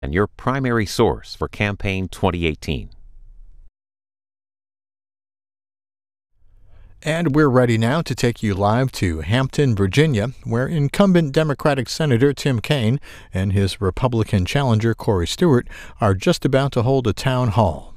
and your primary source for campaign 2018. And we're ready now to take you live to Hampton, Virginia, where incumbent Democratic Senator Tim Kaine and his Republican challenger Corey Stewart are just about to hold a town hall.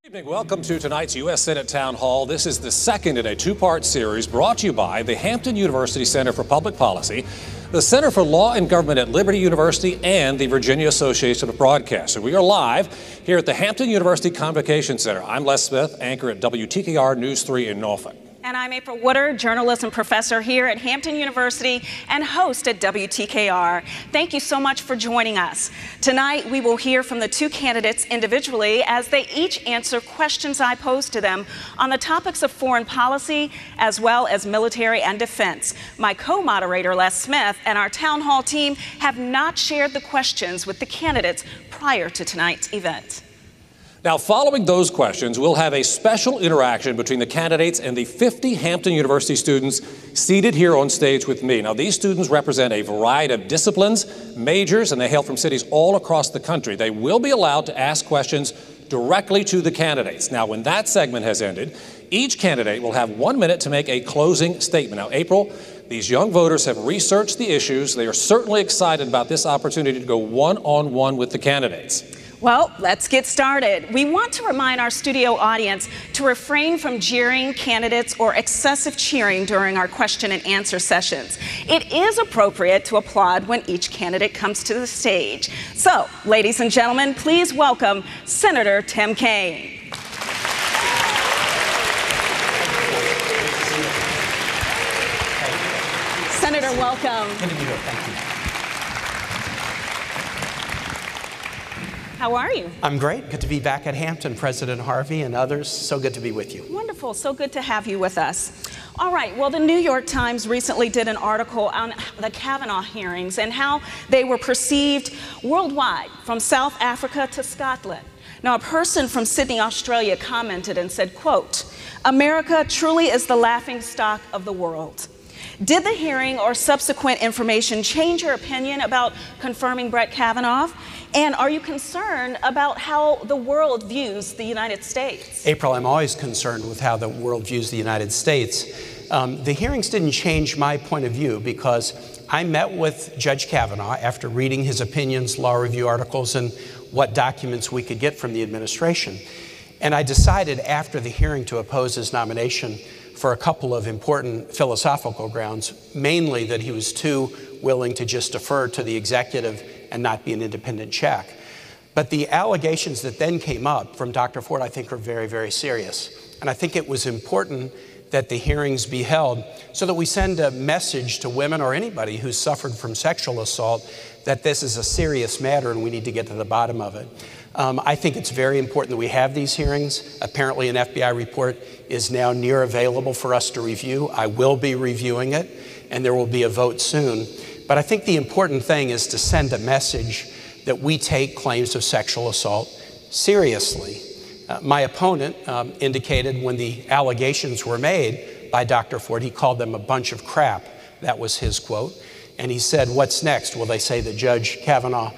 Good evening. Welcome to tonight's U.S. Senate Town Hall. This is the second in a two-part series brought to you by the Hampton University Center for Public Policy, the Center for Law and Government at Liberty University, and the Virginia Association of Broadcasters. We are live here at the Hampton University Convocation Center. I'm Les Smith, anchor at WTKR News 3 in Norfolk. And I'm April Woodard, journalism professor here at Hampton University and host at WTKR. Thank you so much for joining us. Tonight, we will hear from the two candidates individually as they each answer questions I pose to them on the topics of foreign policy as well as military and defense. My co-moderator, Les Smith, and our town hall team have not shared the questions with the candidates prior to tonight's event. Now, following those questions, we'll have a special interaction between the candidates and the 50 Hampton University students seated here on stage with me. Now, these students represent a variety of disciplines, majors, and they hail from cities all across the country. They will be allowed to ask questions directly to the candidates. Now, when that segment has ended, each candidate will have 1 minute to make a closing statement. Now, April, these young voters have researched the issues. They are certainly excited about this opportunity to go one-on-one with the candidates. Well, let's get started. We want to remind our studio audience to refrain from jeering candidates or excessive cheering during our question and answer sessions. It is appropriate to applaud when each candidate comes to the stage. So, ladies and gentlemen, please welcome Senator Tim Kaine. Senator, welcome. Good to be here. Thank you. How are you? I'm great. Good to be back at Hampton, President Harvey and others. So good to be with you. Wonderful. So good to have you with us. All right. Well, the New York Times recently did an article on the Kavanaugh hearings and how they were perceived worldwide, from South Africa to Scotland. Now, a person from Sydney, Australia commented and said, quote, "America truly is the laughingstock of the world." Did the hearing or subsequent information change your opinion about confirming Brett Kavanaugh? And are you concerned about how the world views the United States? April, I'm always concerned with how the world views the United States. The hearings didn't change my point of view because I met with Judge Kavanaugh after reading his opinions, law review articles, and what documents we could get from the administration. And I decided after the hearing to oppose his nomination for a couple of important philosophical grounds, mainly that he was too willing to just defer to the executive and not be an independent check. But the allegations that then came up from Dr. Ford, I think, are very, very serious. And I think it was important that the hearings be held so that we send a message to women or anybody who's suffered from sexual assault that this is a serious matter and we need to get to the bottom of it. I think it's very important that we have these hearings. Apparently an FBI report is now near available for us to review. I will be reviewing it, and there will be a vote soon. But I think the important thing is to send a message that we take claims of sexual assault seriously. My opponent indicated when the allegations were made by Dr. Ford, he called them a bunch of crap. That was his quote. And he said, what's next? Will they say that Judge Kavanaugh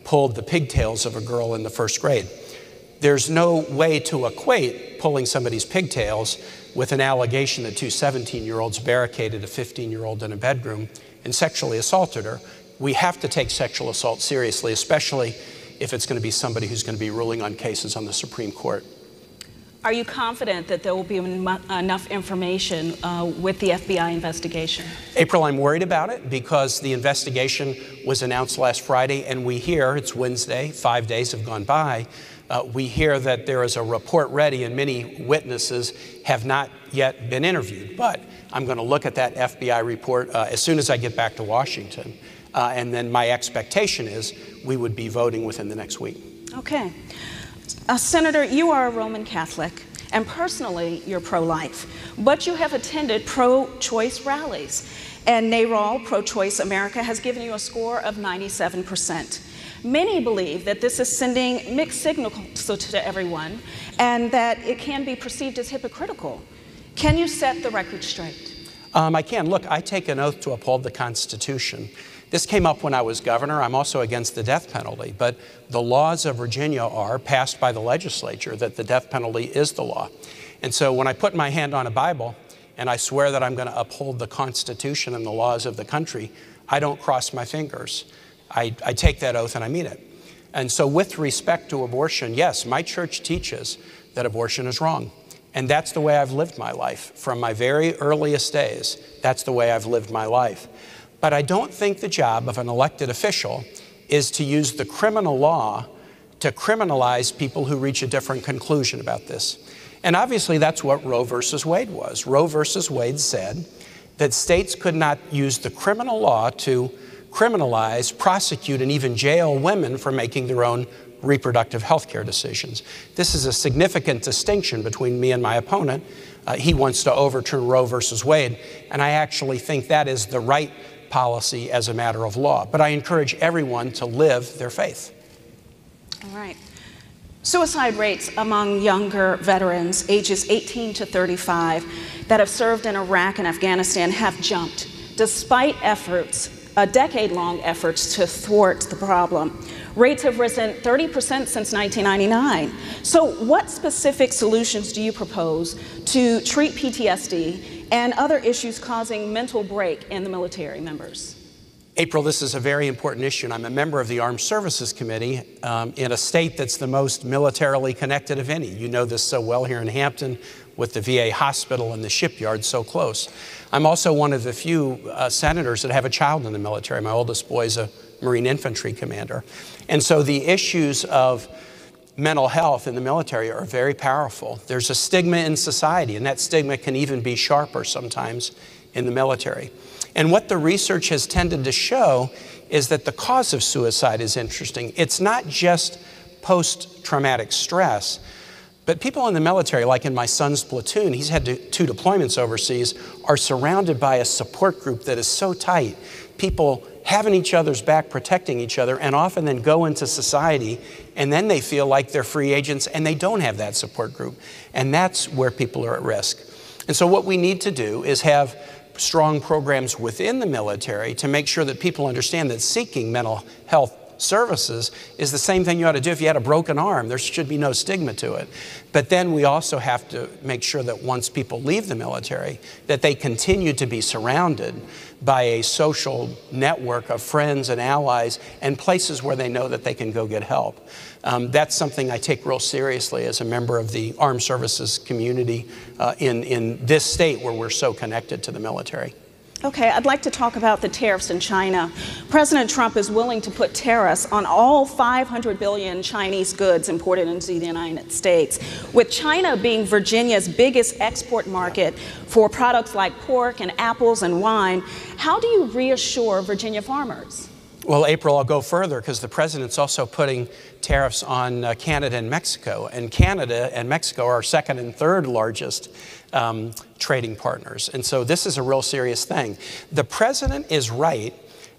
pulled the pigtails of a girl in the first grade? There's no way to equate pulling somebody's pigtails with an allegation that two 17-year-olds barricaded a 15-year-old in a bedroom and sexually assaulted her. We have to take sexual assault seriously, especially if it's going to be somebody who's going to be ruling on cases on the Supreme Court. Are you confident that there will be enough information with the FBI investigation? April, I'm worried about it because the investigation was announced last Friday, and we hear, it's Wednesday, 5 days have gone by, we hear that there is a report ready and many witnesses have not yet been interviewed. But I'm going to look at that FBI report as soon as I get back to Washington. And then my expectation is we would be voting within the next week. Okay. Senator, you are a Roman Catholic, and personally, you're pro-life, but you have attended pro-choice rallies, and NARAL, Pro-Choice America, has given you a score of 97%. Many believe that this is sending mixed signals to everyone, and that it can be perceived as hypocritical. Can you set the record straight? I can. Look, I take an oath to uphold the Constitution. This came up when I was governor. I'm also against the death penalty, but the laws of Virginia are passed by the legislature that the death penalty is the law. And so when I put my hand on a Bible and I swear that I'm going to uphold the Constitution and the laws of the country, I don't cross my fingers. I take that oath and I mean it. And so with respect to abortion, yes, my church teaches that abortion is wrong. And that's the way I've lived my life. From my very earliest days, that's the way I've lived my life. But I don't think the job of an elected official is to use the criminal law to criminalize people who reach a different conclusion about this. And obviously that's what Roe versus Wade was. Roe versus Wade said that states could not use the criminal law to criminalize, prosecute, and even jail women for making their own reproductive health care decisions. This is a significant distinction between me and my opponent. He wants to overturn Roe versus Wade, and I actually think that is the right policy as a matter of law. But I encourage everyone to live their faith. All right. Suicide rates among younger veterans, ages 18 to 35, that have served in Iraq and Afghanistan have jumped, despite efforts, decade-long efforts to thwart the problem. Rates have risen 30% since 1999. So what specific solutions do you propose to treat PTSD and other issues causing mental break in the military members? April, this is a very important issue, and I'm a member of the Armed Services Committee in a state that's the most militarily connected of any. You know this so well here in Hampton with the VA hospital and the shipyard so close. I'm also one of the few senators that have a child in the military. My oldest boy is a Marine infantry commander. And so the issues of mental health in the military are very powerful. There's a stigma in society, and that stigma can even be sharper sometimes in the military. And what the research has tended to show is that the cause of suicide is interesting. It's not just post-traumatic stress, but people in the military, like in my son's platoon, he's had 2 deployments overseas, are surrounded by a support group that is so tight. People having each other's back, protecting each other, and often then go into society, and then they feel like they're free agents, and they don't have that support group. And that's where people are at risk. And so what we need to do is have strong programs within the military to make sure that people understand that seeking mental health services is the same thing you ought to do if you had a broken arm. There should be no stigma to it. But then we also have to make sure that once people leave the military, that they continue to be surrounded by a social network of friends and allies and places where they know that they can go get help. That's something I take real seriously as a member of the armed services community in this state where we're so connected to the military. Okay, I'd like to talk about the tariffs in China. President Trump is willing to put tariffs on all 500 billion Chinese goods imported into the United States, with China being Virginia's biggest export market for products like pork and apples and wine. How do you reassure Virginia farmers? Well, April, I'll go further because the president's also putting tariffs on Canada and Mexico. And Canada and Mexico are our second and third largest trading partners. And so this is a real serious thing. The president is right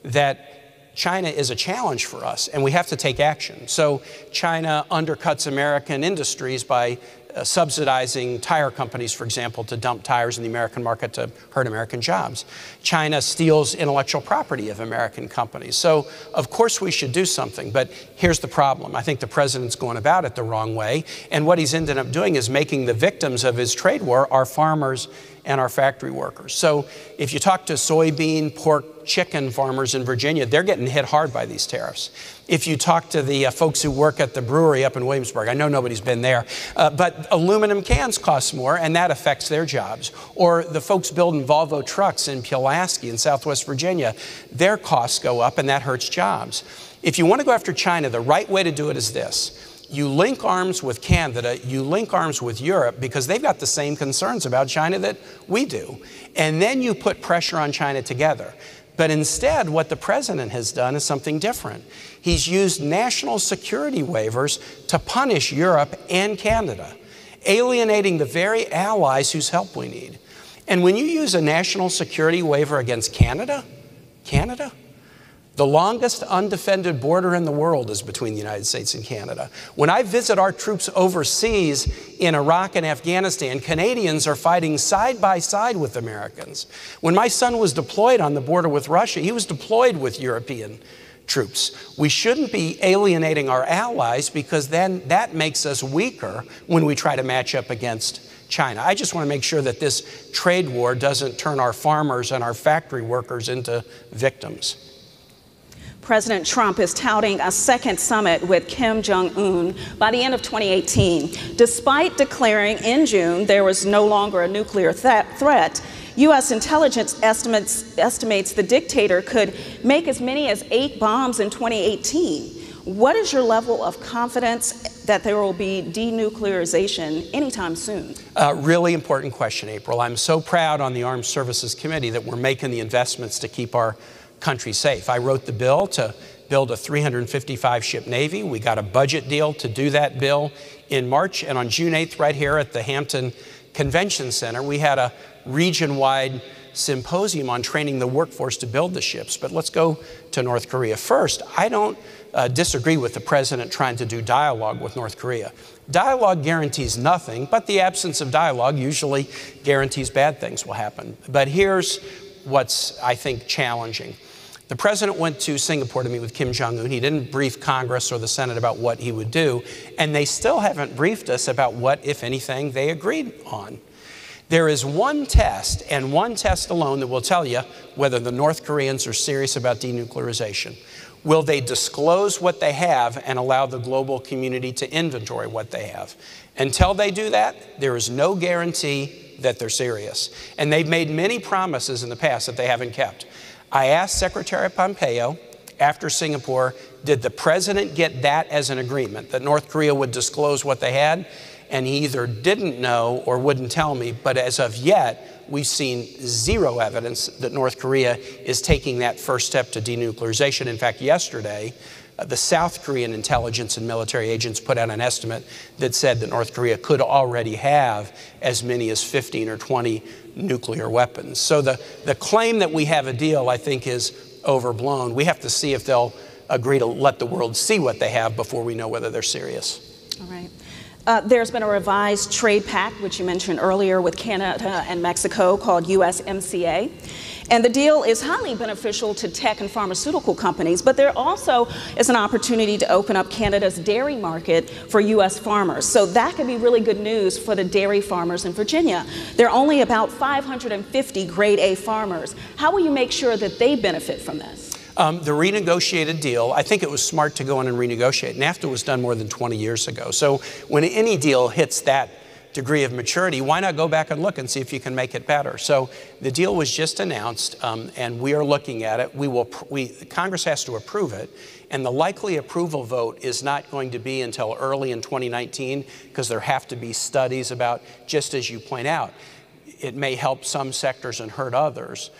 that China is a challenge for us and we have to take action. So China undercuts American industries by subsidizing tire companies, for example, to dump tires in the American market to hurt American jobs. China steals intellectual property of American companies. So, of course, we should do something. But here's the problem. I think the president's going about it the wrong way. And what he's ended up doing is making the victims of his trade war our farmers and our factory workers. So if you talk to soybean, pork, chicken farmers in Virginia, they're getting hit hard by these tariffs. If you talk to the folks who work at the brewery up in Williamsburg, I know nobody's been there, but aluminum cans cost more, and that affects their jobs. Or the folks building Volvo trucks in Pulaski in Southwest Virginia, their costs go up, and that hurts jobs. If you want to go after China, the right way to do it is this. You link arms with Canada, you link arms with Europe because they've got the same concerns about China that we do. And then you put pressure on China together. But instead, what the president has done is something different. He's used national security waivers to punish Europe and Canada, alienating the very allies whose help we need. And when you use a national security waiver against Canada, The longest undefended border in the world is between the United States and Canada. When I visit our troops overseas in Iraq and Afghanistan, Canadians are fighting side by side with Americans. When my son was deployed on the border with Russia, he was deployed with European troops. We shouldn't be alienating our allies, because then that makes us weaker when we try to match up against China. I just want to make sure that this trade war doesn't turn our farmers and our factory workers into victims. President Trump is touting a second summit with Kim Jong-un by the end of 2018. Despite declaring in June there was no longer a nuclear threat, U.S. intelligence estimates the dictator could make as many as 8 bombs in 2018. What is your level of confidence that there will be denuclearization anytime soon? Really important question, April. I'm so proud on the Armed Services Committee that we're making the investments to keep our country safe. I wrote the bill to build a 355-ship Navy. We got a budget deal to do that bill in March, and on June 8th, right here at the Hampton Convention Center, we had a region-wide symposium on training the workforce to build the ships. But let's go to North Korea. First, I don't disagree with the president trying to do dialogue with North Korea. Dialogue guarantees nothing, but the absence of dialogue usually guarantees bad things will happen. But here's what's, I think, challenging. The president went to Singapore to meet with Kim Jong-un. He didn't brief Congress or the Senate about what he would do, and they still haven't briefed us about what, if anything, they agreed on. There is one test, and one test alone, that will tell you whether the North Koreans are serious about denuclearization. Will they disclose what they have and allow the global community to inventory what they have? Until they do that, there is no guarantee that they're serious. And they've made many promises in the past that they haven't kept. I asked Secretary Pompeo after Singapore, did the president get that as an agreement, that North Korea would disclose what they had? And he either didn't know or wouldn't tell me, but as of yet, we've seen zero evidence that North Korea is taking that first step to denuclearization. In fact, yesterday, the South Korean intelligence and military agents put out an estimate that said that North Korea could already have as many as 15 or 20 nuclear weapons. So the claim that we have a deal, I think, is overblown. We have to see if they'll agree to let the world see what they have before we know whether they're serious. All right. There's been a revised trade pact, which you mentioned earlier, with Canada and Mexico called USMCA. And the deal is highly beneficial to tech and pharmaceutical companies, but there also is an opportunity to open up Canada's dairy market for U.S. farmers. So that could be really good news for the dairy farmers in Virginia. There are only about 550 grade A farmers. How will you make sure that they benefit from this? The renegotiated deal, I think it was smart to go in and renegotiate. NAFTA was done more than 20 years ago. So when any deal hits that degree of maturity, why not go back and look and see if you can make it better? So the deal was just announced, and we are looking at it. Congress has to approve it, and the likely approval vote is not going to be until early in 2019, because there have to be studies about, just as you point out, it may help some sectors and hurt others.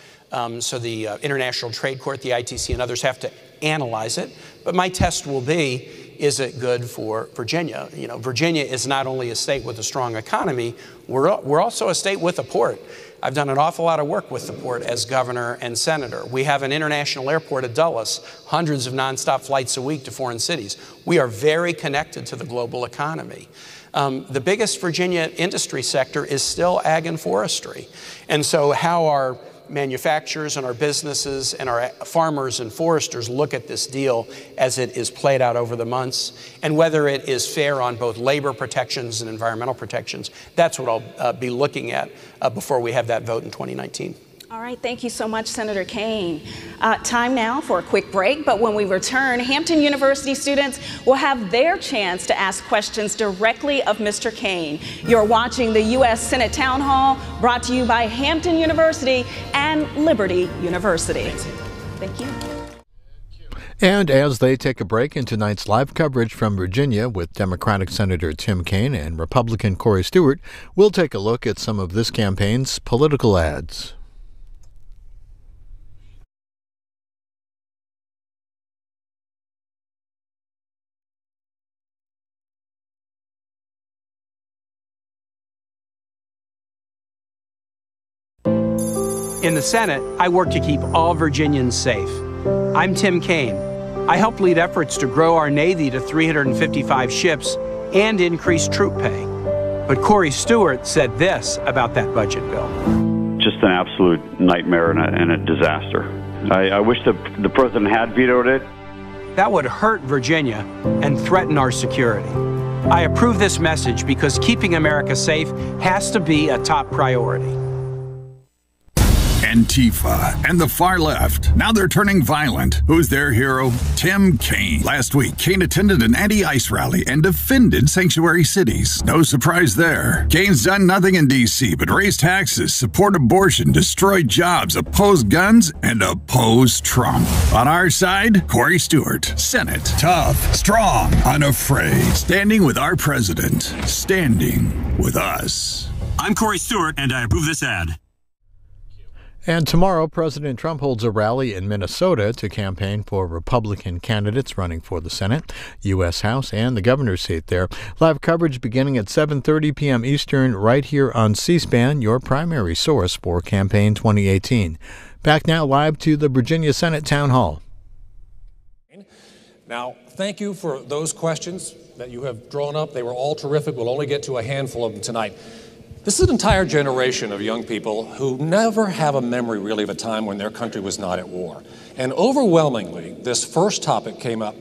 So the International Trade Court, the ITC, and others have to analyze it. But my test will be, is it good for Virginia? You know, Virginia is not only a state with a strong economy, we're also a state with a port. I've done an awful lot of work with the port as governor and senator. We have an international airport at Dulles, hundreds of nonstop flights a week to foreign cities. We are very connected to the global economy. The biggest Virginia industry sector is still ag and forestry. And so how our manufacturers and our businesses and our farmers and foresters look at this deal as it is played out over the months, and whether it is fair on both labor protections and environmental protections, that's what I'll be looking at before we have that vote in 2019. All right, thank you so much, Senator Kaine. Time now for a quick break, but when we return, Hampton University students will have their chance to ask questions directly of Mr. Kaine. You're watching the U.S. Senate Town Hall, brought to you by Hampton University and Liberty University. Thank you. And as they take a break in tonight's live coverage from Virginia with Democratic Senator Tim Kaine and Republican Corey Stewart, we'll take a look at some of this campaign's political ads. In the Senate, I work to keep all Virginians safe. I'm Tim Kaine. I helped lead efforts to grow our Navy to 355 ships and increase troop pay. But Corey Stewart said this about that budget bill. Just an absolute nightmare and a disaster. I wish the president had vetoed it. That would hurt Virginia and threaten our security. I approve this message because keeping America safe has to be a top priority. Antifa and the far left. Now they're turning violent. Who's their hero? Tim Kaine. Last week, Kaine attended an anti-ICE rally and defended sanctuary cities. No surprise there. Kaine's done nothing in D.C. but raise taxes, support abortion, destroy jobs, oppose guns, and oppose Trump. On our side, Corey Stewart. Senate. Tough, strong, unafraid. Standing with our president. Standing with us. I'm Corey Stewart, and I approve this ad. And tomorrow, President Trump holds a rally in Minnesota to campaign for Republican candidates running for the Senate, U.S. House, and the governor's seat there. Live coverage beginning at 7:30 p.m. Eastern right here on C-SPAN, your primary source for Campaign 2018. Back now live to the Virginia Senate Town Hall. Now, thank you for those questions that you have drawn up. They were all terrific. We'll only get to a handful of them tonight. This is an entire generation of young people who never have a memory, really, of a time when their country was not at war. And overwhelmingly, this first topic came up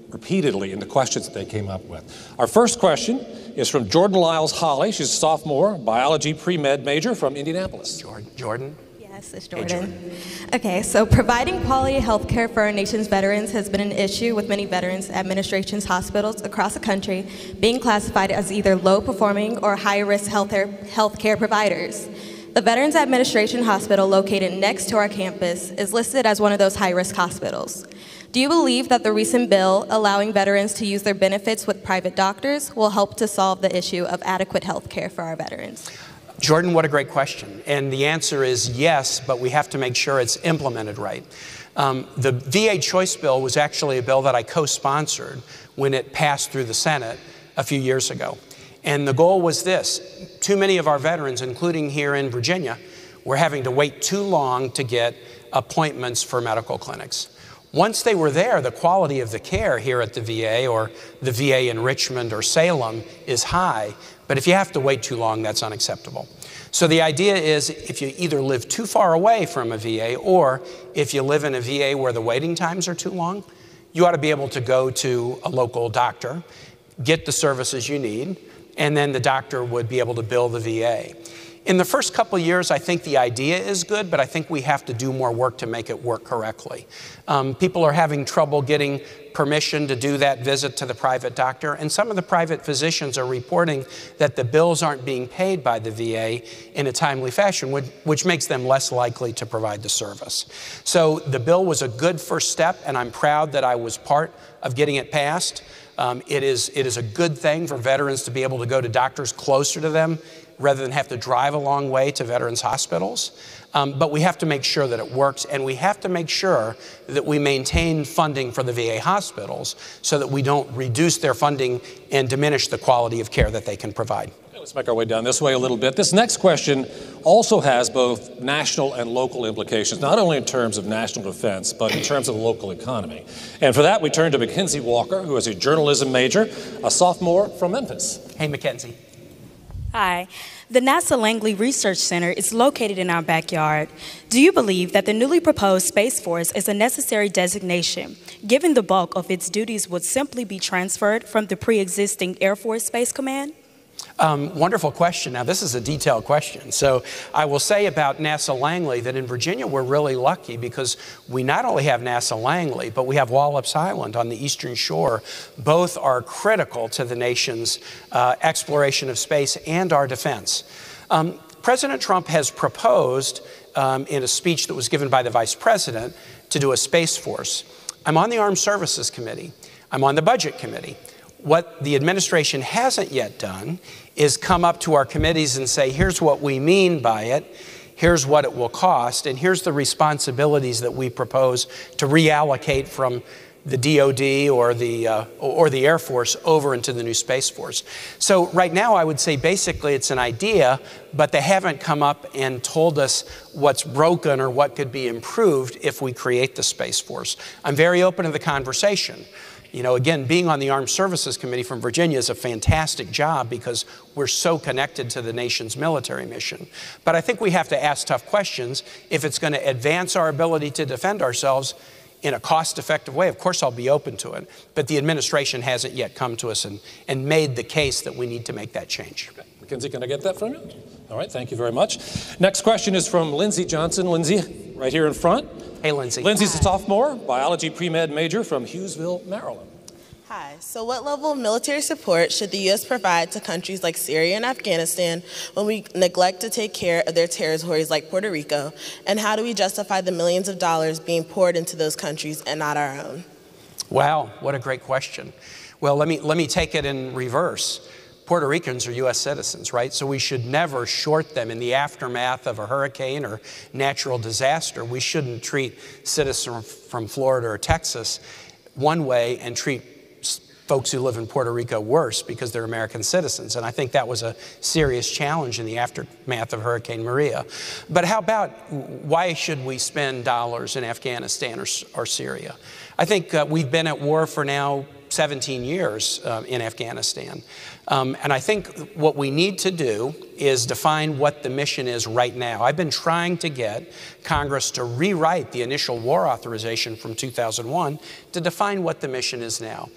repeatedly in the questions that they came up with. Our first question is from Jordan Lyles-Holly. She's a sophomore, biology pre-med major from Indianapolis. Jordan? Yes, it's Jordan. Okay, so providing quality health care for our nation's veterans has been an issue with many Veterans Administration's hospitals across the country being classified as either low-performing or high-risk health care providers. The Veterans Administration Hospital located next to our campus is listed as one of those high-risk hospitals. Do you believe that the recent bill allowing veterans to use their benefits with private doctors will help to solve the issue of adequate health care for our veterans? Jordan, what a great question. And the answer is yes, but we have to make sure it's implemented right. The VA choice bill was actually a bill that I co-sponsored when it passed through the Senate a few years ago. And the goal was this: too many of our veterans, including here in Virginia, were having to wait too long to get appointments for medical clinics. Once they were there, the quality of the care here at the VA or the VA in Richmond or Salem is high, but if you have to wait too long, that's unacceptable. So the idea is if you either live too far away from a VA or if you live in a VA where the waiting times are too long, you ought to be able to go to a local doctor, get the services you need, and then the doctor would be able to bill the VA. In the first couple of years, I think the idea is good, but I think we have to do more work to make it work correctly. People are having trouble getting permission to do that visit to the private doctor, and some of the private physicians are reporting that the bills aren't being paid by the VA in a timely fashion, which makes them less likely to provide the service. So the bill was a good first step, and I'm proud that I was part of getting it passed. It is a good thing for veterans to be able to go to doctors closer to them rather than have to drive a long way to veterans hospitals. But we have to make sure that it works, and we have to make sure that we maintain funding for the VA hospitals so that we don't reduce their funding and diminish the quality of care that they can provide. Let's make our way down this way a little bit. This next question also has both national and local implications, not only in terms of national defense, but in terms of the local economy. And for that, we turn to Mackenzie Walker, who is a journalism major, a sophomore from Memphis. Hey, Mackenzie. Hi. The NASA Langley Research Center is located in our backyard. Do you believe that the newly proposed Space Force is a necessary designation, given the bulk of its duties would simply be transferred from the pre-existing Air Force Space Command? Wonderful question. Now, this is a detailed question. So I will say about NASA Langley that in Virginia, we're really lucky because we not only have NASA Langley, but we have Wallops Island on the eastern shore. Both are critical to the nation's exploration of space and our defense. President Trump has proposed in a speech that was given by the Vice President to do a Space Force. I'm on the Armed Services Committee. I'm on the Budget Committee. What the administration hasn't yet done is come up to our committees and say, here's what we mean by it, here's what it will cost, and here's the responsibilities that we propose to reallocate from the DOD or the Air Force over into the new Space Force. So right now I would say basically it's an idea, but they haven't come up and told us what's broken or what could be improved if we create the Space Force. I'm very open to the conversation. You know, again, being on the Armed Services Committee from Virginia is a fantastic job because we're so connected to the nation's military mission. But I think we have to ask tough questions. If it's going to advance our ability to defend ourselves in a cost-effective way, of course I'll be open to it. But the administration hasn't yet come to us and made the case that we need to make that change. Okay. Mackenzie, can I get that from you? All right, thank you very much. Next question is from Lindsay Johnson. Lindsay, right here in front. Hey, Lindsay. Lindsay's a sophomore, biology pre-med major from Hughesville, Maryland. Hi. So what level of military support should the U.S. provide to countries like Syria and Afghanistan when we neglect to take care of their territories like Puerto Rico? And how do we justify the millions of dollars being poured into those countries and not our own? Wow, what a great question. Well, let me take it in reverse. Puerto Ricans are U.S. citizens, right? So we should never short them in the aftermath of a hurricane or natural disaster. We shouldn't treat citizens from Florida or Texas one way and treat folks who live in Puerto Rico worse because they're American citizens. And I think that was a serious challenge in the aftermath of Hurricane Maria. But how about why should we spend dollars in Afghanistan or Syria? I think we've been at war for now 17 years in Afghanistan. And I think what we need to do is define what the mission is right now. I've been trying to get Congress to rewrite the initial war authorization from 2001 to define what the mission is now.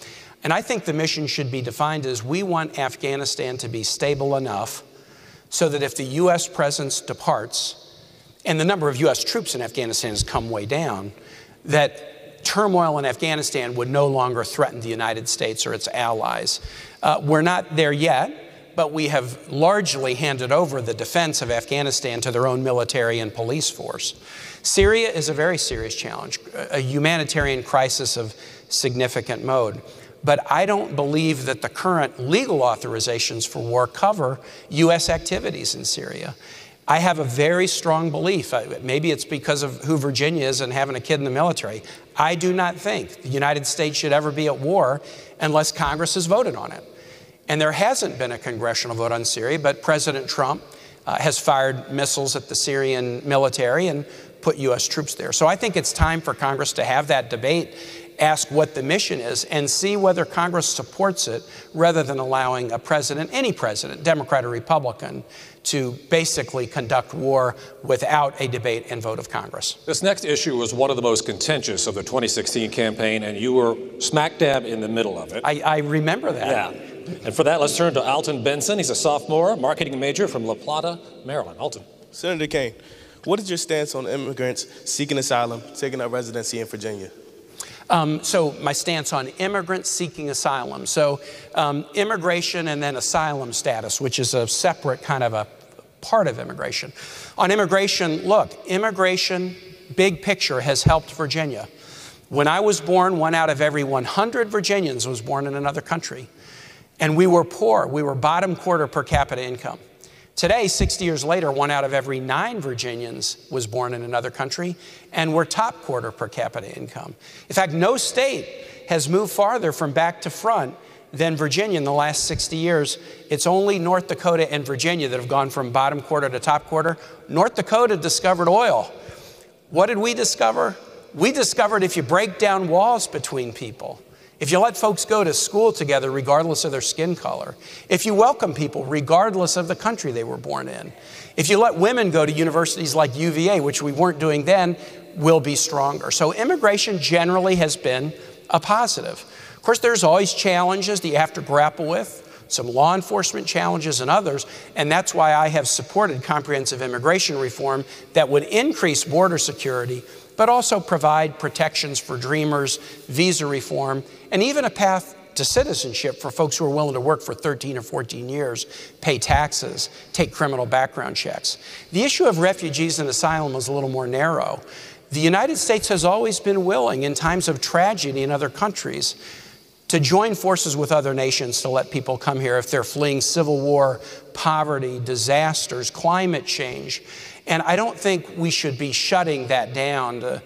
And I think the mission should be defined as we want Afghanistan to be stable enough so that if the U.S. presence departs, and the number of U.S. troops in Afghanistan has come way down, that turmoil in Afghanistan would no longer threaten the United States or its allies. We're not there yet, but we have largely handed over the defense of Afghanistan to their own military and police force. Syria is a very serious challenge, a humanitarian crisis of significant mode. But I don't believe that the current legal authorizations for war cover U.S. activities in Syria. I have a very strong belief, maybe it's because of who Virginia is and having a kid in the military. I do not think the United States should ever be at war unless Congress has voted on it. And there hasn't been a congressional vote on Syria, but President Trump has fired missiles at the Syrian military and put U.S. troops there. So I think it's time for Congress to have that debate, ask what the mission is, and see whether Congress supports it rather than allowing a president, any president, Democrat or Republican, to basically conduct war without a debate and vote of Congress. This next issue was one of the most contentious of the 2016 campaign, and you were smack dab in the middle of it. I remember that. Yeah. And for that, let's turn to Alton Benson. He's a sophomore, marketing major from La Plata, Maryland. Alton. Senator Kaine, what is your stance on immigrants seeking asylum, taking up residency in Virginia? So my stance on immigrants seeking asylum. So immigration and then asylum status, which is a separate kind of a part of immigration. On immigration, look, immigration, big picture, has helped Virginia. When I was born, 1 out of every 100 Virginians was born in another country. And we were poor. We were bottom quarter per capita income. Today, 60 years later, 1 out of every 9 Virginians was born in another country, and we're top quarter per capita income. In fact, no state has moved farther from back to front than Virginia in the last 60 years. It's only North Dakota and Virginia that have gone from bottom quarter to top quarter. North Dakota discovered oil. What did we discover? We discovered if you break down walls between people, if you let folks go to school together regardless of their skin color, if you welcome people regardless of the country they were born in, if you let women go to universities like UVA, which we weren't doing then, we'll be stronger. So immigration generally has been a positive. Of course, there's always challenges that you have to grapple with, some law enforcement challenges and others, and that's why I have supported comprehensive immigration reform that would increase border security, but also provide protections for dreamers, visa reform, and even a path to citizenship for folks who are willing to work for 13 or 14 years, pay taxes, take criminal background checks. The issue of refugees and asylum is a little more narrow. The United States has always been willing in times of tragedy in other countries to join forces with other nations to let people come here if they're fleeing civil war, poverty, disasters, climate change. And I don't think we should be shutting that down.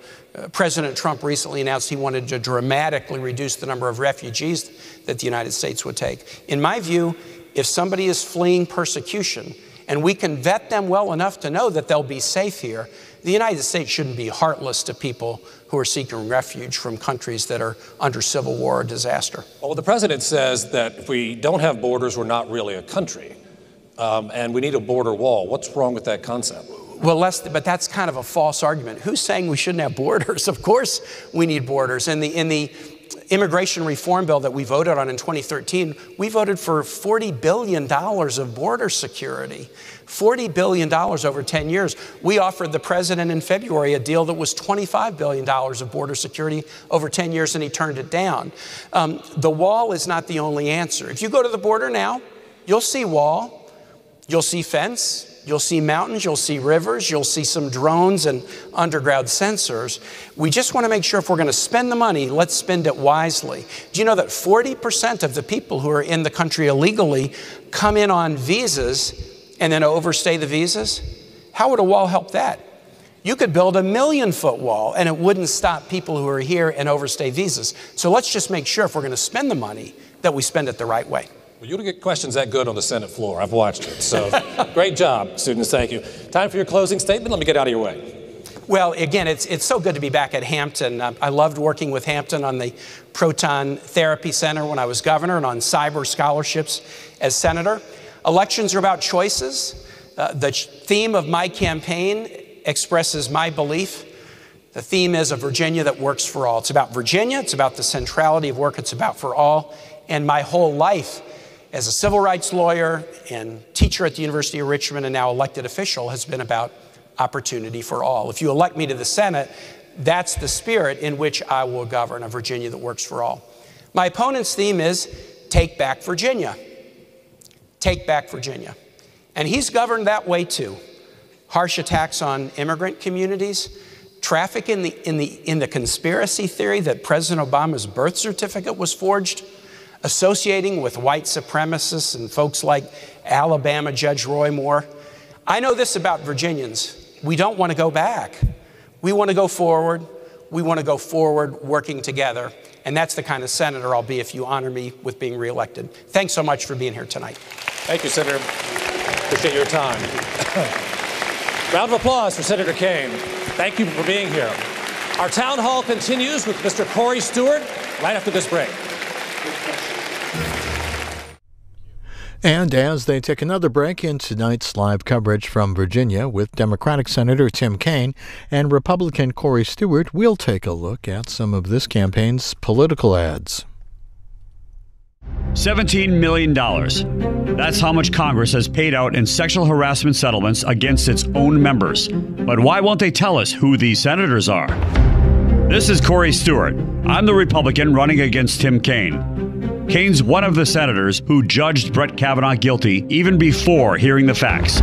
President Trump recently announced he wanted to dramatically reduce the number of refugees that the United States would take. In my view, if somebody is fleeing persecution and we can vet them well enough to know that they'll be safe here, the United States shouldn't be heartless to people who are seeking refuge from countries that are under civil war or disaster. Well, the president says that if we don't have borders, we're not really a country, and we need a border wall. What's wrong with that concept? Well, but that's kind of a false argument. Who's saying we shouldn't have borders? Of course we need borders. In the immigration reform bill that we voted on in 2013, we voted for $40 billion of border security. $40 billion over 10 years. We offered the president in February a deal that was $25 billion of border security over 10 years, and he turned it down. The wall is not the only answer. If you go to the border now, you'll see wall, you'll see fence, you'll see mountains, you'll see rivers, you'll see some drones and underground sensors. We just want to make sure if we're going to spend the money, let's spend it wisely. Do you know that 40% of the people who are in the country illegally come in on visas and then overstay the visas? How would a wall help that? You could build a 1,000,000-foot wall and it wouldn't stop people who are here and overstay visas. So let's just make sure if we're going to spend the money that we spend it the right way. Well, you don't get questions that good on the Senate floor. I've watched it. So great job, students. Thank you. Time for your closing statement. Let me get out of your way. Well, again, it's so good to be back at Hampton. I loved working with Hampton on the Proton Therapy Center when I was governor and on cyber scholarships as senator. Elections are about choices. The theme of my campaign expresses my belief. The theme is a Virginia that works for all. It's about Virginia. It's about the centrality of work. It's about for all. And my whole life as a civil rights lawyer and teacher at the University of Richmond and now elected official has been about opportunity for all. If you elect me to the Senate, that's the spirit in which I will govern a Virginia that works for all. My opponent's theme is take back Virginia. Take back Virginia. And he's governed that way too. Harsh attacks on immigrant communities, traffic in the conspiracy theory that President Obama's birth certificate was forged, associating with white supremacists and folks like Alabama Judge Roy Moore. I know this about Virginians. We don't want to go back. We want to go forward. We want to go forward working together. And that's the kind of senator I'll be if you honor me with being reelected. Thanks so much for being here tonight. Thank you, Senator. Appreciate your time. Round of applause for Senator Kaine. Thank you for being here. Our town hall continues with Mr. Corey Stewart right after this break. And as they take another break in tonight's live coverage from Virginia with Democratic Senator Tim Kaine and Republican Corey Stewart, we'll take a look at some of this campaign's political ads. $17 million. That's how much Congress has paid out in sexual harassment settlements against its own members. But why won't they tell us who these senators are? This is Corey Stewart. I'm the Republican running against Tim Kaine. Kaine's one of the senators who judged Brett Kavanaugh guilty even before hearing the facts.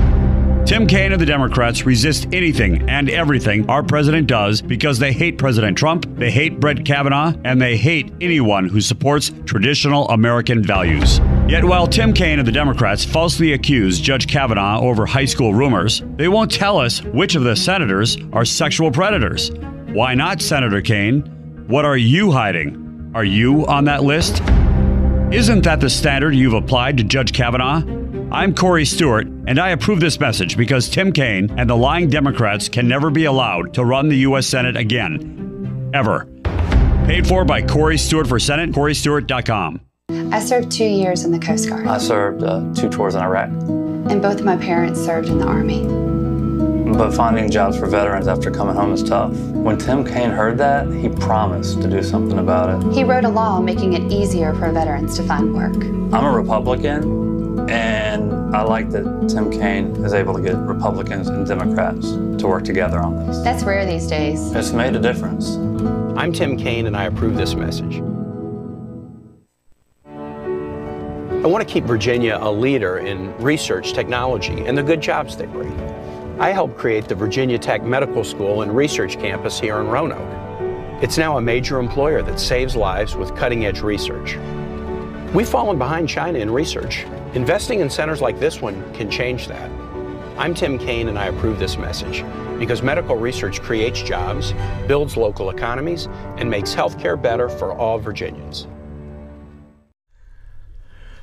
Tim Kaine and the Democrats resist anything and everything our president does because they hate President Trump, they hate Brett Kavanaugh, and they hate anyone who supports traditional American values. Yet while Tim Kaine and the Democrats falsely accuse Judge Kavanaugh over high school rumors, they won't tell us which of the senators are sexual predators. Why not, Senator Kaine? What are you hiding? Are you on that list? Isn't that the standard you've applied to Judge Kavanaugh? I'm Corey Stewart, and I approve this message because Tim Kaine and the lying Democrats can never be allowed to run the U.S. Senate again. Ever. Paid for by Corey Stewart for Senate, CoreyStewart.com. I served 2 years in the Coast Guard. I served 2 tours in Iraq. And both of my parents served in the Army. But finding jobs for veterans after coming home is tough. When Tim Kaine heard that, he promised to do something about it. He wrote a law making it easier for veterans to find work. I'm a Republican, and I like that Tim Kaine is able to get Republicans and Democrats to work together on this. That's rare these days. It's made a difference. I'm Tim Kaine, and I approve this message. I want to keep Virginia a leader in research, technology, and the good jobs they bring. I helped create the Virginia Tech Medical School and Research Campus here in Roanoke. It's now a major employer that saves lives with cutting-edge research. We've fallen behind China in research. Investing in centers like this one can change that. I'm Tim Kaine, and I approve this message because medical research creates jobs, builds local economies, and makes healthcare better for all Virginians.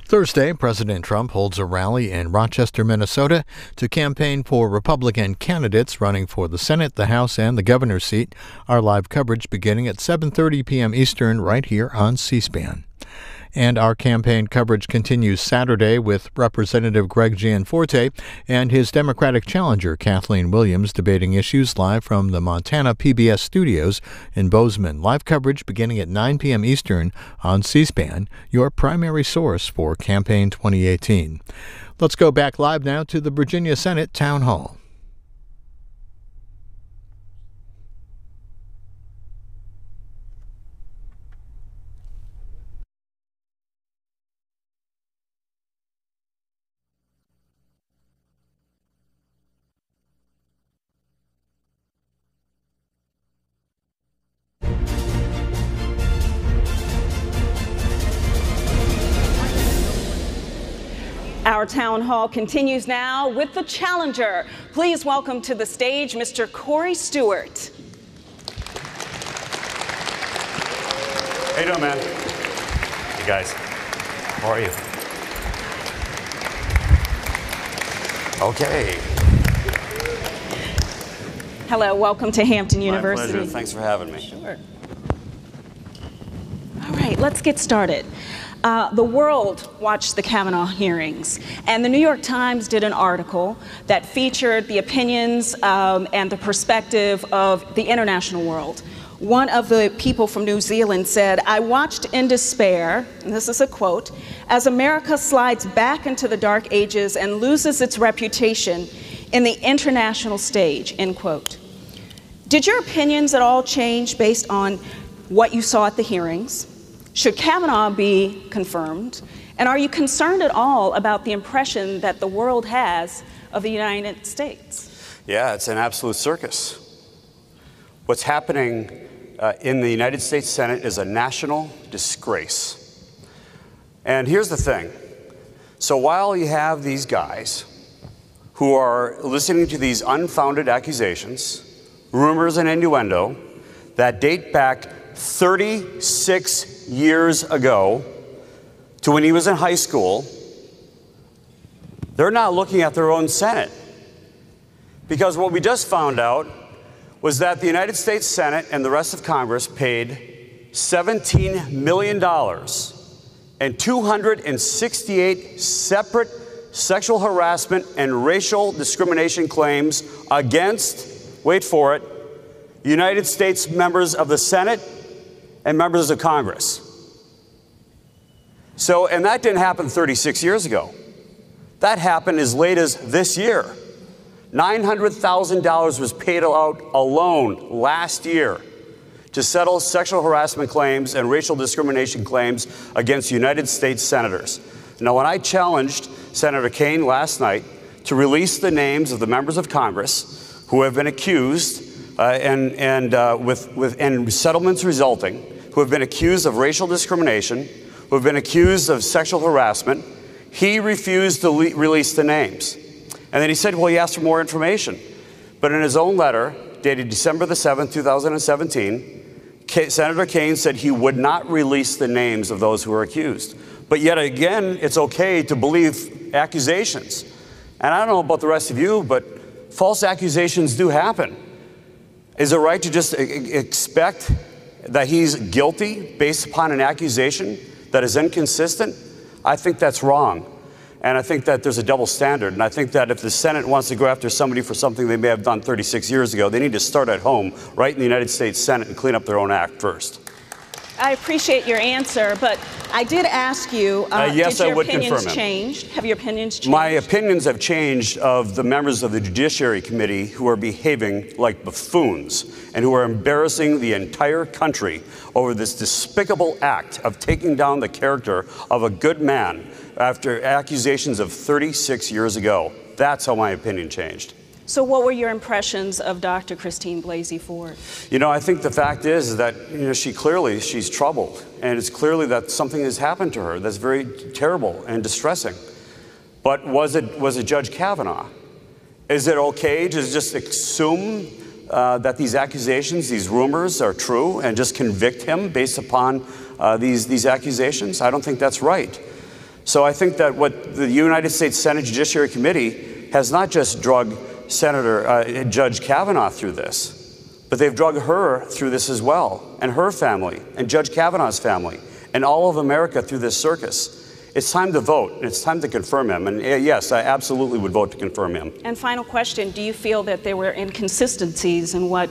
Thursday, President Trump holds a rally in Rochester, Minnesota, to campaign for Republican candidates running for the Senate, the House, and the governor's seat. Our live coverage beginning at 7:30 p.m. Eastern right here on C-SPAN. And our campaign coverage continues Saturday with Representative Greg Gianforte and his Democratic challenger Kathleen Williams debating issues live from the Montana PBS studios in Bozeman. Live coverage beginning at 9 p.m. Eastern on C-SPAN, your primary source for Campaign 2018. Let's go back live now to the Virginia Senate Town Hall. Our town hall continues now with the challenger. Please welcome to the stage Mr. Corey Stewart. How you doing, man? Hey, guys. How are you? Okay. Hello, welcome to Hampton University. My pleasure. Thanks for having me. Sure. All right, let's get started. The world watched the Kavanaugh hearings, and the New York Times did an article that featured the opinions and the perspective of the international world. One of the people from New Zealand said, "I watched in despair," and this is a quote, "as America slides back into the dark ages and loses its reputation in the international stage," end quote. Did your opinions at all change based on what you saw at the hearings? Should Kavanaugh be confirmed? And are you concerned at all about the impression that the world has of the United States? Yeah, it's an absolute circus. What's happening in the United States Senate is a national disgrace. And here's the thing. So while you have these guys who are listening to these unfounded accusations, rumors and innuendo that date back 36 years ago to when he was in high school, they're not looking at their own Senate. Because what we just found out was that the United States Senate and the rest of Congress paid $17 million and 268 separate sexual harassment and racial discrimination claims against, wait for it, United States members of the Senate and members of Congress. So, and that didn't happen 36 years ago. That happened as late as this year. $900,000 was paid out alone last year to settle sexual harassment claims and racial discrimination claims against United States senators. Now, when I challenged Senator Kaine last night to release the names of the members of Congress who have been accused and settlements resulting, who have been accused of racial discrimination, who have been accused of sexual harassment, he refused to release the names. And then he said, well, he asked for more information. But in his own letter, dated December the 7th, 2017, Senator Kaine said he would not release the names of those who were accused. But yet again, it's okay to believe accusations. And I don't know about the rest of you, but false accusations do happen. Is it right to just expect that he's guilty based upon an accusation that is inconsistent? I think that's wrong. And I think that there's a double standard. And I think that if the Senate wants to go after somebody for something they may have done 36 years ago, they need to start at home, right in the United States Senate, and clean up their own act first. I appreciate your answer, but I did ask you, yes, did I your would opinions confirm him. change? Have your opinions changed? My opinions have changed of the members of the Judiciary Committee who are behaving like buffoons and who are embarrassing the entire country over this despicable act of taking down the character of a good man after accusations of 36 years ago. That's how my opinion changed. So what were your impressions of Dr. Christine Blasey Ford? You know, I think the fact is that, she's troubled. And it's clearly that something has happened to her that's very terrible and distressing. But was it Judge Kavanaugh? Is it okay to just assume that these accusations, these rumors are true and just convict him based upon these accusations? I don't think that's right. So I think that what the United States Senate Judiciary Committee has not just drugged Judge Kavanaugh through this, but they've drugged her through this as well, and her family, and Judge Kavanaugh's family, and all of America through this circus. It's time to vote, and it's time to confirm him. And yes, I absolutely would vote to confirm him. And final question, do you feel that there were inconsistencies in what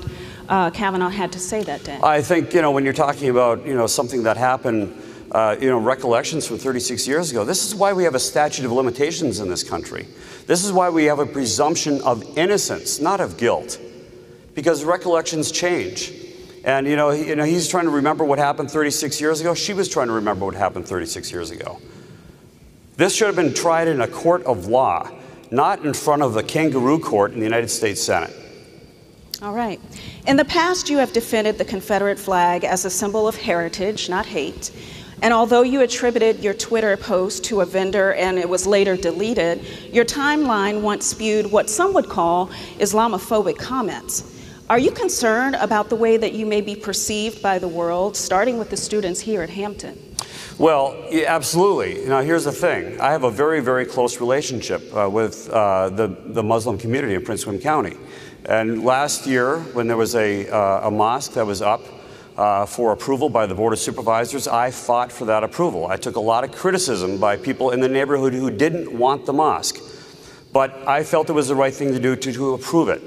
Kavanaugh had to say that day? I think, when you're talking about, something that happened, recollections from 36 years ago, this is why we have a statute of limitations in this country. This is why we have a presumption of innocence, not of guilt, because recollections change. And, he's trying to remember what happened 36 years ago. She was trying to remember what happened 36 years ago. This should have been tried in a court of law, not in front of the kangaroo court in the United States Senate. All right. In the past, you have defended the Confederate flag as a symbol of heritage, not hate. And although you attributed your Twitter post to a vendor and it was later deleted, your timeline once spewed what some would call Islamophobic comments. Are you concerned about the way that you may be perceived by the world, starting with the students here at Hampton? Well, yeah, absolutely. Now, here's the thing. I have a very, very close relationship with the Muslim community in Prince William County. And last year, when there was a mosque that was up for approval by the Board of Supervisors, I fought for that approval. I took a lot of criticism by people in the neighborhood who didn't want the mosque. But I felt it was the right thing to do to approve it.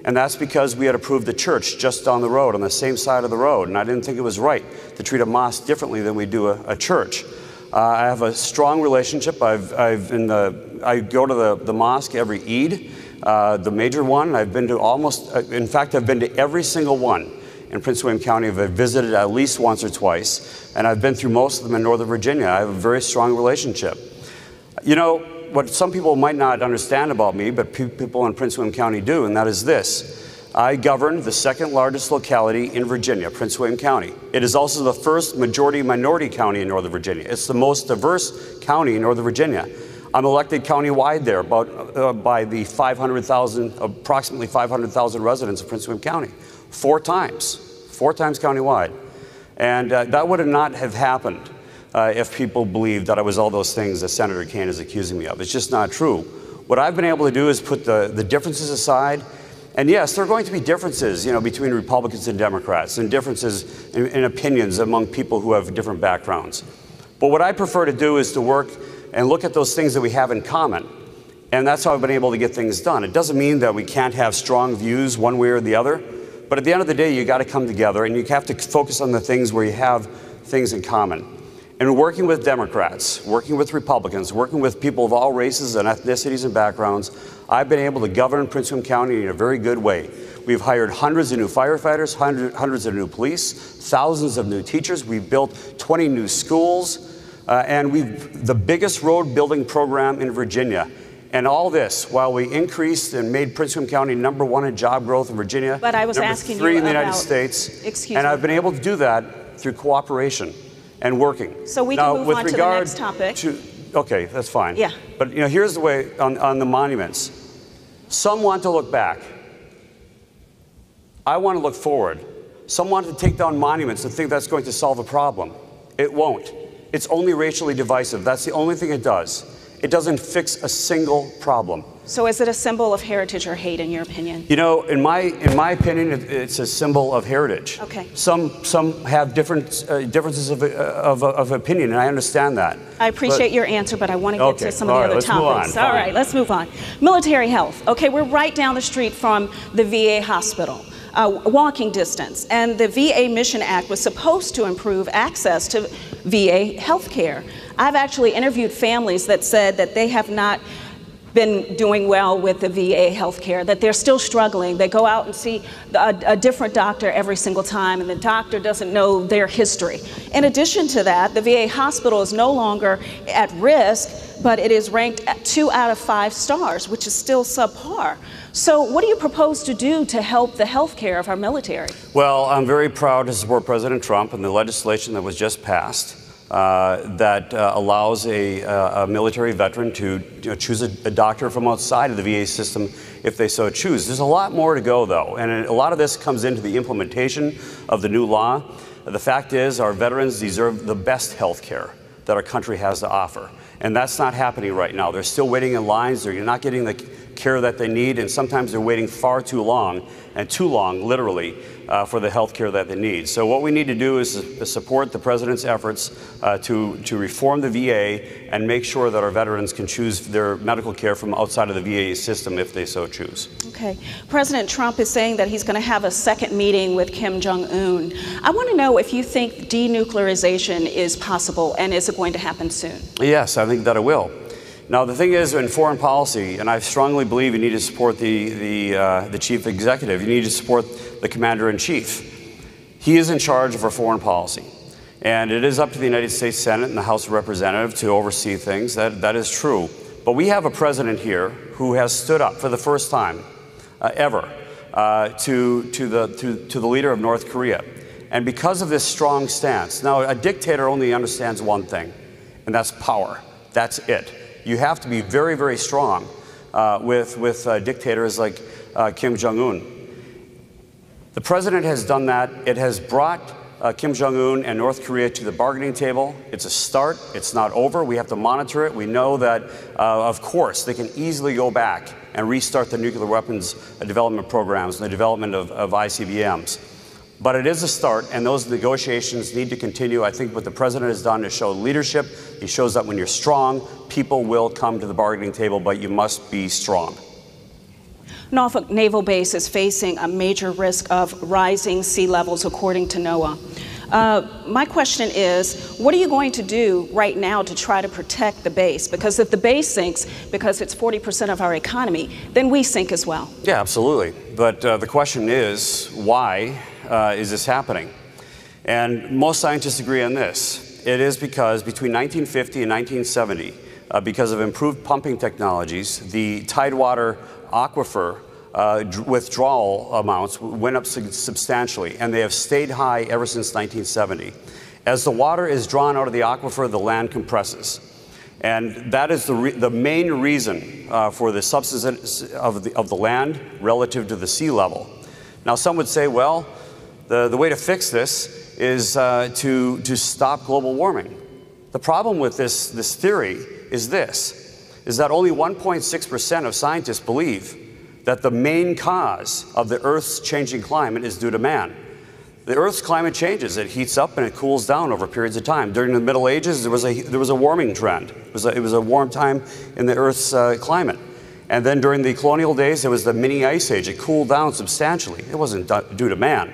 And that's because we had approved the church just down the road, on the same side of the road. And I didn't think it was right to treat a mosque differently than we do a church. I have a strong relationship. I go to the mosque every Eid, the major one. I've been to in fact, I've been to every single one in Prince William County. I've visited at least once or twice. And I've been through most of them in Northern Virginia. I have a very strong relationship. What some people might not understand about me, but people in Prince William County do, and that is this. I govern the second largest locality in Virginia, Prince William County. It is also the first majority-minority county in Northern Virginia. It's the most diverse county in Northern Virginia. I'm elected county-wide there by the approximately 500,000 residents of Prince William County. 4 times county-wide. And that would not have happened if people believed that I was all those things that Senator Kaine is accusing me of. It's just not true. What I've been able to do is put the differences aside. And yes, there are going to be differences, between Republicans and Democrats, and differences in opinions among people who have different backgrounds. But what I prefer to do is to work and look at those things that we have in common. And that's how I've been able to get things done. It doesn't mean that we can't have strong views one way or the other. But at the end of the day, you got to come together, and you have to focus on the things where you have things in common. And working with Democrats, working with Republicans, working with people of all races and ethnicities and backgrounds, I've been able to govern Prince William County in a very good way. We've hired hundreds of new firefighters, hundreds of new police, thousands of new teachers. We've built 20 new schools, and we've the biggest road building program in Virginia. And all this while we increased and made Prince William County #1 in job growth in Virginia. But I was asking you about, #3 in the United States. Excuse me. And I've been able to do that through cooperation and working. So we can move on to the next topic. Okay, that's fine. Yeah. But here's the way on the monuments. Some want to look back. I want to look forward. Some want to take down monuments and think that's going to solve a problem. It won't. It's only racially divisive. That's the only thing it does. It doesn't fix a single problem. So is it a symbol of heritage or hate, in your opinion? In my opinion, it's a symbol of heritage. Okay. Some have differences of opinion, and I understand that. I appreciate your answer, but I want to get to some of the other topics. All right, let's move on. Military health. Okay, we're right down the street from the VA hospital. Walking distance. And the VA Mission Act was supposed to improve access to VA health care. I've actually interviewed families that said that they have not been doing well with the VA health care, that they're still struggling. They go out and see a different doctor every single time, and the doctor doesn't know their history. In addition to that, the VA hospital is no longer at risk, but it is ranked at 2 out of 5 stars, which is still subpar. So what do you propose to do to help the health care of our military? Well, I'm very proud to support President Trump and the legislation that was just passed that allows a military veteran to choose a doctor from outside of the VA system if they so choose. There's a lot more to go, though, and a lot of this comes into the implementation of the new law. The fact is, our veterans deserve the best health care that our country has to offer, and that's not happening right now. They're still waiting in lines. They're not getting the care that they need, and sometimes they're waiting far too long, and too long, literally, for the health care that they need. So what we need to do is support the President's efforts to reform the VA and make sure that our veterans can choose their medical care from outside of the VA system if they so choose. Okay. President Trump is saying that he's going to have a second meeting with Kim Jong-un. I want to know if you think denuclearization is possible, and is it going to happen soon? Yes, I think that it will. Now, the thing is, in foreign policy, and I strongly believe you need to support the chief executive, you need to support the commander-in-chief. He is in charge of our foreign policy, and it is up to the United States Senate and the House of Representatives to oversee things. That is true. But we have a president here who has stood up for the first time ever to the leader of North Korea. And because of this strong stance, now a dictator only understands one thing, and that's power. That's it. You have to be very, very strong with dictators like Kim Jong-un. The president has done that. It has brought Kim Jong-un and North Korea to the bargaining table. It's a start. It's not over. We have to monitor it. We know that, of course, they can easily go back and restart the nuclear weapons development programs and the development of ICBMs. But it is a start, and those negotiations need to continue. I think what the president has done is show leadership. He shows that when you're strong, people will come to the bargaining table, but you must be strong. Norfolk Naval Base is facing a major risk of rising sea levels, according to NOAA. My question is, what are you going to do right now to try to protect the base? Because if the base sinks, because it's 40% of our economy, then we sink as well. Yeah, absolutely. But the question is, why is this happening? And most scientists agree on this. It is because between 1950 and 1970, because of improved pumping technologies, the Tidewater aquifer withdrawal amounts went up substantially, and they have stayed high ever since 1970. As the water is drawn out of the aquifer, the land compresses. And that is the main reason for the subsidence of the land relative to the sea level. Now, some would say, well, the way to fix this is to stop global warming. The problem with this theory is that only 1.6% of scientists believe that the main cause of the Earth's changing climate is due to man. The Earth's climate changes. It heats up and it cools down over periods of time. During the Middle Ages, there was a warming trend. It was a warm time in the Earth's climate. And then during the colonial days, there was the mini ice age. It cooled down substantially. It wasn't due to man.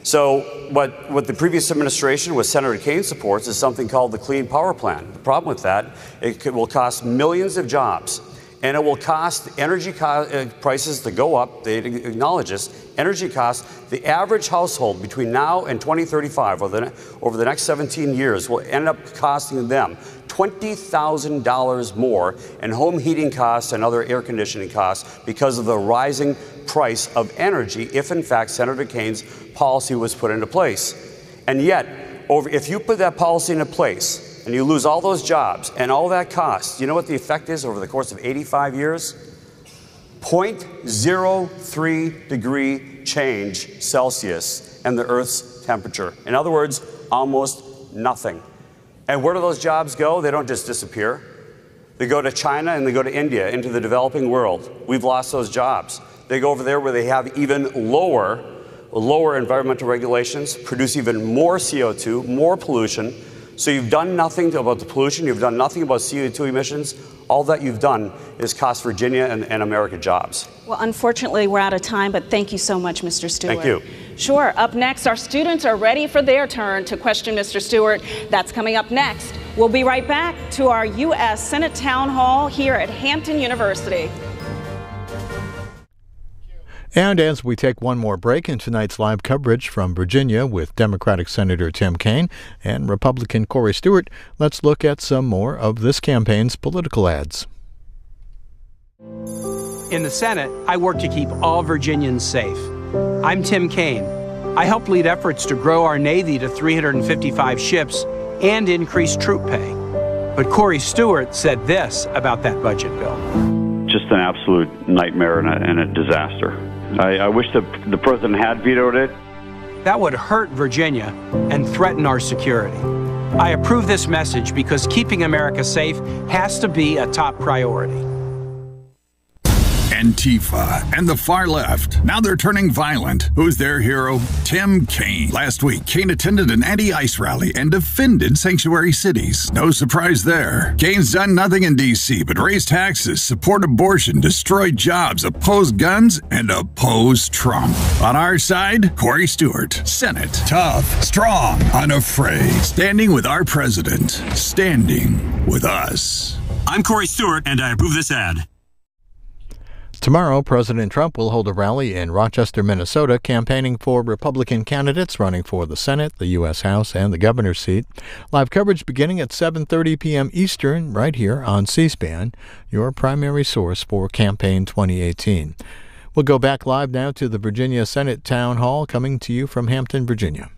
So what the previous administration with Senator Kaine supports is something called the Clean Power Plan. The problem with that, it will cost millions of jobs, and it will cost energy prices to go up. They acknowledge this. Energy costs, the average household between now and 2035, over the next 17 years, will end up costing them $20,000 more in home heating costs and other air conditioning costs because of the rising price of energy if, in fact, Senator Kaine's policy was put into place. And yet, if you put that policy into place and you lose all those jobs and all that cost, you know what the effect is over the course of 85 years? 0.03 degree change Celsius in the Earth's temperature. In other words, almost nothing. And where do those jobs go? They don't just disappear. They go to China and they go to India, into the developing world. We've lost those jobs. They go over there where they have even lower environmental regulations, produce even more CO2, more pollution. So you've done nothing about the pollution. You've done nothing about CO2 emissions. All that you've done is cost Virginia and America jobs. Well, unfortunately, we're out of time, but thank you so much, Mr. Stewart. Thank you. Sure. Up next, our students are ready for their turn to question Mr. Stewart. That's coming up next. We'll be right back to our U.S. Senate Town Hall here at Hampton University. And as we take one more break in tonight's live coverage from Virginia with Democratic Senator Tim Kaine and Republican Corey Stewart, let's look at some more of this campaign's political ads. In the Senate, I work to keep all Virginians safe. I'm Tim Kaine. I help lead efforts to grow our Navy to 355 ships and increase troop pay. But Corey Stewart said this about that budget bill. Just an absolute nightmare and a disaster. I wish the president had vetoed it. That would hurt Virginia and threaten our security. I approve this message because keeping America safe has to be a top priority. Antifa and the far left. Now they're turning violent. Who's their hero? Tim Kaine. Last week, Kaine attended an anti-ICE rally and defended sanctuary cities. No surprise there. Kaine's done nothing in D.C. but raise taxes, support abortion, destroy jobs, oppose guns, and oppose Trump. On our side, Corey Stewart. Senate. Tough, strong, unafraid. Standing with our president. Standing with us. I'm Corey Stewart, and I approve this ad. Tomorrow, President Trump will hold a rally in Rochester, Minnesota, campaigning for Republican candidates running for the Senate, the U.S. House, and the governor's seat. Live coverage beginning at 7:30 p.m. Eastern, right here on C-SPAN, your primary source for Campaign 2018. We'll go back live now to the Virginia Senate Town Hall, coming to you from Hampton, Virginia.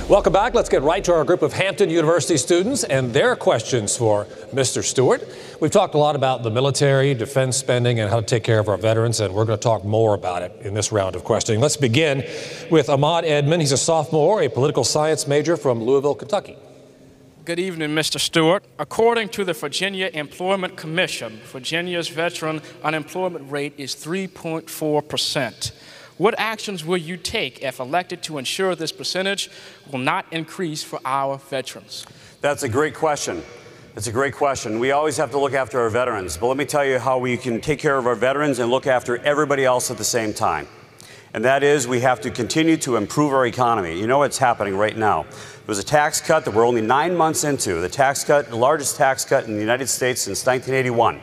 Welcome back. Let's get right to our group of Hampton University students and their questions for Mr. Stewart. We've talked a lot about the military, defense spending, and how to take care of our veterans, and we're going to talk more about it in this round of questioning. Let's begin with Ahmad Edmond. He's a sophomore, a political science major from Louisville, Kentucky. Good evening, Mr. Stewart. According to the Virginia Employment Commission, Virginia's veteran unemployment rate is 3.4%. What actions will you take, if elected, to ensure this percentage will not increase for our veterans? That's a great question. It's a great question. We always have to look after our veterans, but let me tell you how we can take care of our veterans and look after everybody else at the same time. And that is, we have to continue to improve our economy. You know what's happening right now. There was a tax cut that we're only 9 months into, the largest tax cut in the United States since 1981.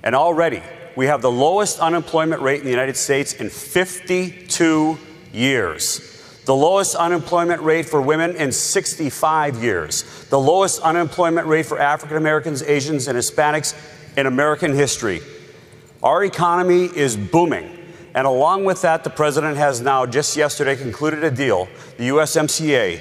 And already, we have the lowest unemployment rate in the United States in 52 years. The lowest unemployment rate for women in 65 years. The lowest unemployment rate for African Americans, Asians, and Hispanics in American history. Our economy is booming. And along with that, the president has now just yesterday concluded a deal, the USMCA.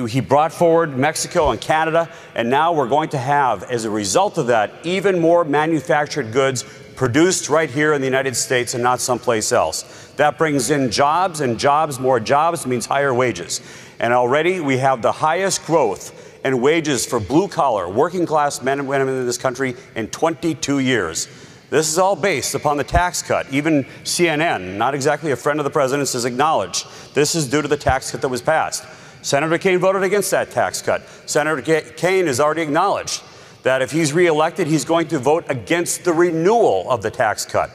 He brought forward Mexico and Canada, and now we're going to have, as a result of that, even more manufactured goods produced right here in the United States and not someplace else. That brings in jobs, and more jobs means higher wages. And already we have the highest growth in wages for blue-collar, working-class men and women in this country in 22 years. This is all based upon the tax cut. Even CNN, not exactly a friend of the president's, has acknowledged this is due to the tax cut that was passed. Senator Kaine voted against that tax cut. Senator Kaine has already acknowledged that if he's reelected, he's going to vote against the renewal of the tax cut.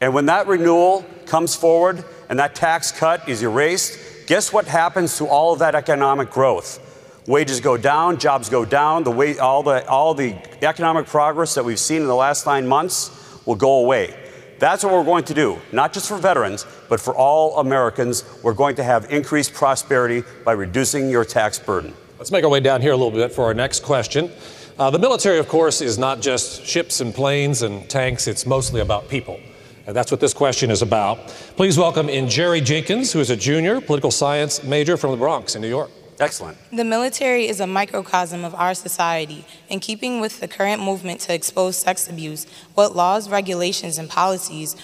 And when that renewal comes forward and that tax cut is erased, guess what happens to all of that economic growth? Wages go down, jobs go down, all the economic progress that we've seen in the last 9 months will go away. That's what we're going to do, not just for veterans, but for all Americans. We're going to have increased prosperity by reducing your tax burden. Let's make our way down here a little bit for our next question. The military, of course, is not just ships and planes and tanks. It's mostly about people. And that's what this question is about. Please welcome in Jerry Jenkins, who is a junior political science major from the Bronx in New York. Excellent. The military is a microcosm of our society. In keeping with the current movement to expose sex abuse, what laws, regulations, and policies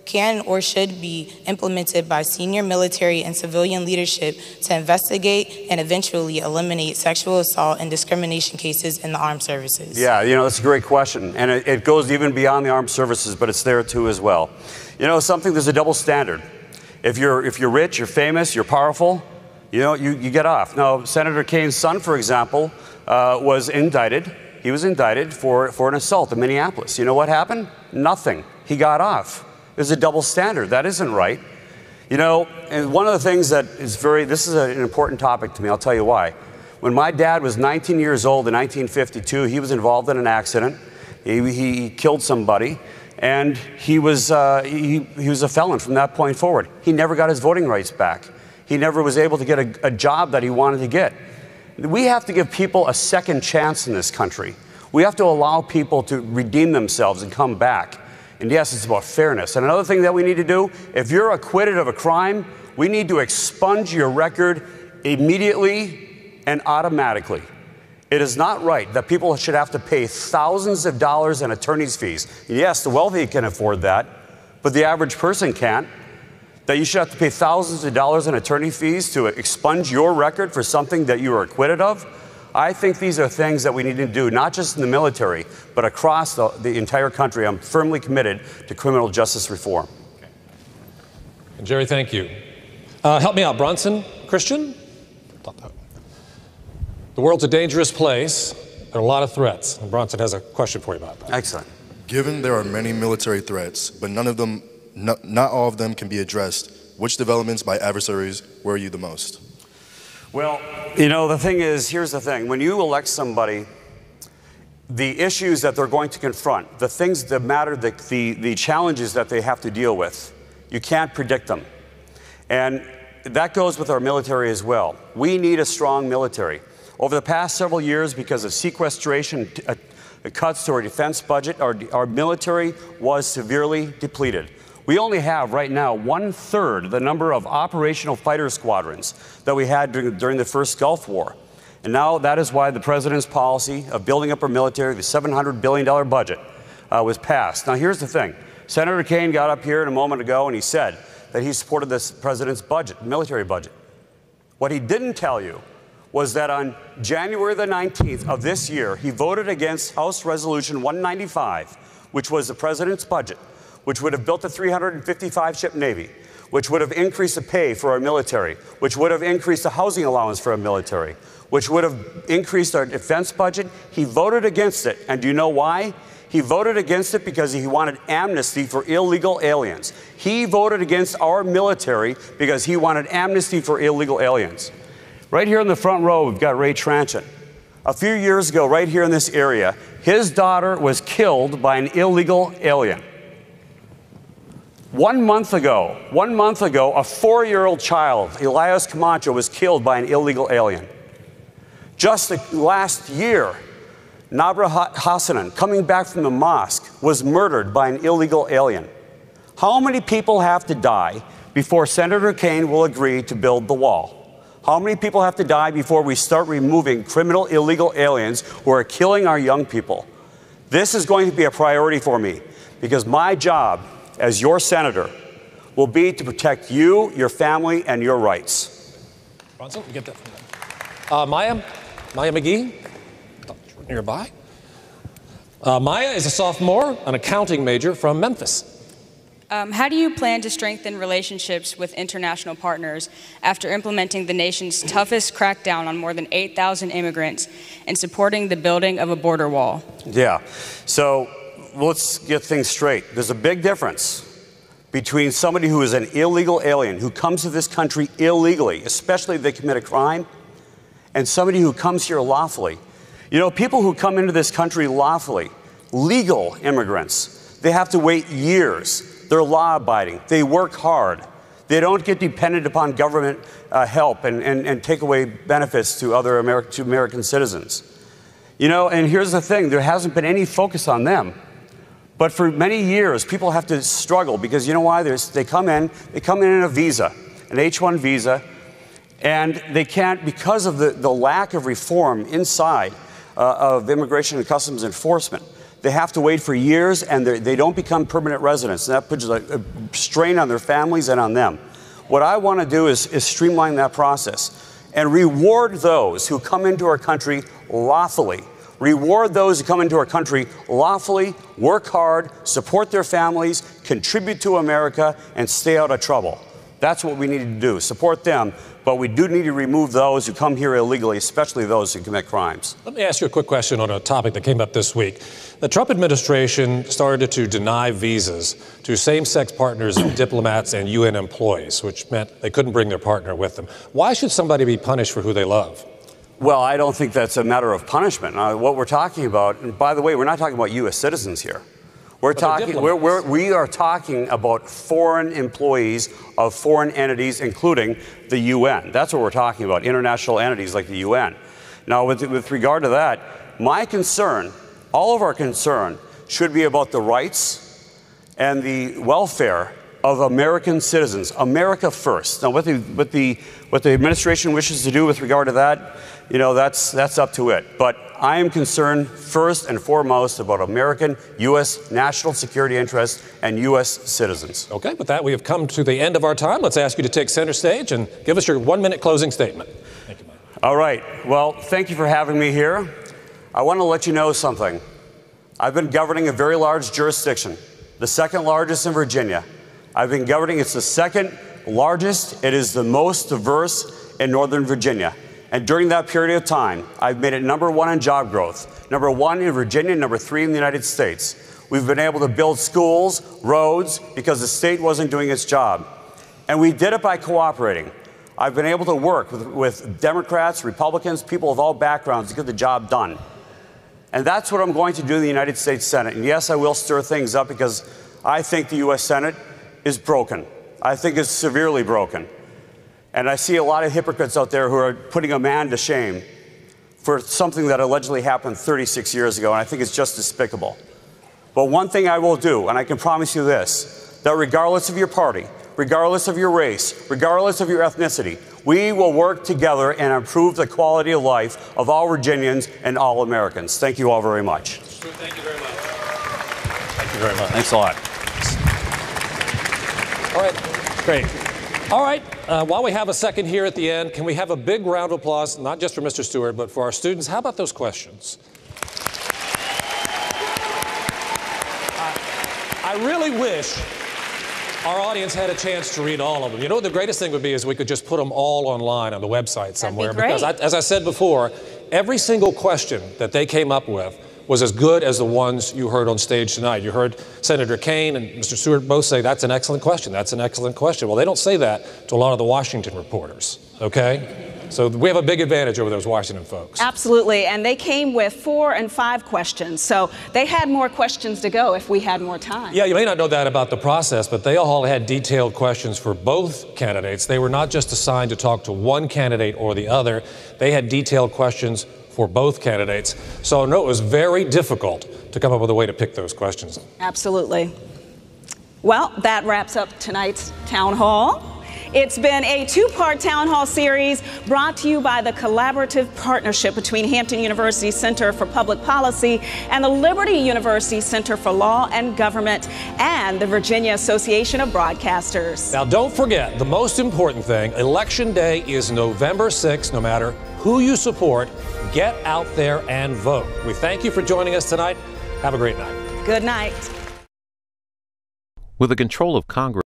can or should be implemented by senior military and civilian leadership to investigate and eventually eliminate sexual assault and discrimination cases in the armed services? Yeah, that's a great question. And it goes even beyond the armed services, but it's there too as well. There's a double standard. If you're rich, you're famous, you're powerful, you get off. Now, Senator Kaine's son, for example, was indicted. He was indicted for an assault in Minneapolis. You know what happened? Nothing. He got off. There's a double standard. That isn't right. And one of the things that is this is an important topic to me. I'll tell you why. When my dad was 19 years old in 1952, he was involved in an accident. He killed somebody, and he was a felon from that point forward. He never got his voting rights back. He never was able to get a job that he wanted to get. We have to give people a second chance in this country. We have to allow people to redeem themselves and come back. And yes, it's about fairness. And another thing that we need to do, if you're acquitted of a crime, we need to expunge your record immediately and automatically. It is not right that people should have to pay thousands of dollars in attorney's fees. Yes, the wealthy can afford that, but the average person can't. That you should have to pay thousands of dollars in attorney fees to expunge your record for something that you were acquitted of. I think these are things that we need to do, not just in the military, but across the entire country. I'm firmly committed to criminal justice reform. And Jerry, thank you. Help me out, Bronson. Christian? The world's a dangerous place. There are a lot of threats. And Bronson has a question for you about that. Excellent. Given there are many military threats, but not all of them can be addressed, which developments by adversaries worry you the most? Well, you know, the thing is, here's the thing. When you elect somebody, the issues that they're going to confront, the things that matter, the challenges that they have to deal with, you can't predict them. And that goes with our military as well. We need a strong military. Over the past several years, because of sequestration cuts to our defense budget, our military was severely depleted. We only have right now 1/3 the number of operational fighter squadrons that we had during the first Gulf War. And now that is why the president's policy of building up our military, the $700 billion budget, was passed. Now here's the thing. Senator Kaine got up here a moment ago and he said that he supported this president's budget, military budget. What he didn't tell you was that on January the 19th of this year, he voted against House Resolution 195, which was the president's budget, which would have built a 355-ship Navy, which would have increased the pay for our military, which would have increased the housing allowance for our military, which would have increased our defense budget. He voted against it. And do you know why? He voted against it because he wanted amnesty for illegal aliens. He voted against our military because he wanted amnesty for illegal aliens. Right here in the front row, we've got Ray Tranchant. A few years ago, right here in this area, his daughter was killed by an illegal alien. 1 month ago, a 4-year-old child, Elias Camacho, was killed by an illegal alien. Just last year, Nabra Hassanan, coming back from the mosque, was murdered by an illegal alien. How many people have to die before Senator Kaine will agree to build the wall? How many people have to die before we start removing criminal illegal aliens who are killing our young people? This is going to be a priority for me because my job as your senator will be to protect you, your family, and your rights. Bronson, you get that from them. Maya McGee, nearby. Maya is a sophomore, an accounting major from Memphis. How do you plan to strengthen relationships with international partners after implementing the nation's toughest crackdown on more than 8,000 immigrants and supporting the building of a border wall? Yeah, so let's get things straight. There's a big difference between somebody who is an illegal alien, who comes to this country illegally, especially if they commit a crime, and somebody who comes here lawfully. You know, people who come into this country lawfully, legal immigrants, they have to wait years. They're law-abiding. They work hard. They don't get dependent upon government help and take away benefits to other American citizens. You know, and here's the thing. There hasn't been any focus on them. But for many years, people have to struggle because you know why? They come in a visa, an H-1 visa, and they can't, because of the lack of reform inside of Immigration and Customs Enforcement, they have to wait for years and they don't become permanent residents. And that puts a strain on their families and on them. What I want to do is streamline that process and reward those who come into our country lawfully. Reward those who come into our country lawfully, work hard, support their families, contribute to America, and stay out of trouble. That's what we need to do, support them. But we do need to remove those who come here illegally, especially those who commit crimes. Let me ask you a quick question on a topic that came up this week. The Trump administration started to deny visas to same-sex partners of diplomats and UN employees, which meant they couldn't bring their partner with them. Why should somebody be punished for who they love? Well, I don't think that's a matter of punishment. What we're talking about, and by the way, we're not talking about U.S. citizens here. We are talking about foreign employees of foreign entities, including the UN. That's what we're talking about, international entities like the UN. Now, with regard to that, my concern, all of our concern, should be about the rights and the welfare of American citizens, America first. Now, what the administration wishes to do with regard to that, that's up to it. But I am concerned first and foremost about American, U.S. national security interests and U.S. citizens. Okay, with that, we have come to the end of our time. Let's ask you to take center stage and give us your 1-minute closing statement. Thank you, Mike. All right. Well, thank you for having me here. I want to let you know something. I've been governing a very large jurisdiction, the second largest in Virginia. I've been governing, it's the second largest. It is the most diverse in Northern Virginia. And during that period of time, I've made it #1 in job growth, #1 in Virginia, #3 in the United States. We've been able to build schools, roads, because the state wasn't doing its job. And we did it by cooperating. I've been able to work with Democrats, Republicans, people of all backgrounds to get the job done. And that's what I'm going to do in the United States Senate. And yes, I will stir things up because I think the U.S. Senate is broken. I think it's severely broken. And I see a lot of hypocrites out there who are putting a man to shame for something that allegedly happened 36 years ago, and I think it's just despicable. But one thing I will do, and I can promise you this, that regardless of your party, regardless of your race, regardless of your ethnicity, we will work together and improve the quality of life of all Virginians and all Americans. Thank you all very much. Thank you very much. Thank you very much. Thanks a lot. All right, great. All right, while we have a second here at the end, can we have a big round of applause, not just for Mr. Stewart, but for our students? How about those questions? I really wish our audience had a chance to read all of them. You know what the greatest thing would be is we could just put them all online on the website somewhere. Because as I said before, every single question that they came up with was as good as the ones you heard on stage tonight. You heard Senator Kaine and Mr. Stewart both say, that's an excellent question, that's an excellent question. Well, they don't say that to a lot of the Washington reporters, okay? So we have a big advantage over those Washington folks. Absolutely, and they came with 4 and 5 questions, so they had more questions to go if we had more time. Yeah, you may not know that about the process, but they all had detailed questions for both candidates. They were not just assigned to talk to one candidate or the other. They had detailed questions for both candidates. So no, it was very difficult to come up with a way to pick those questions. Absolutely. Well, that wraps up tonight's Town Hall. It's been a 2-part Town Hall series brought to you by the collaborative partnership between Hampton University Center for Public Policy and the Liberty University Center for Law and Government and the Virginia Association of Broadcasters. Now, don't forget, the most important thing, Election Day is November 6th. No matter who you support, get out there and vote. We thank you for joining us tonight. Have a great night. Good night. With the control of Congress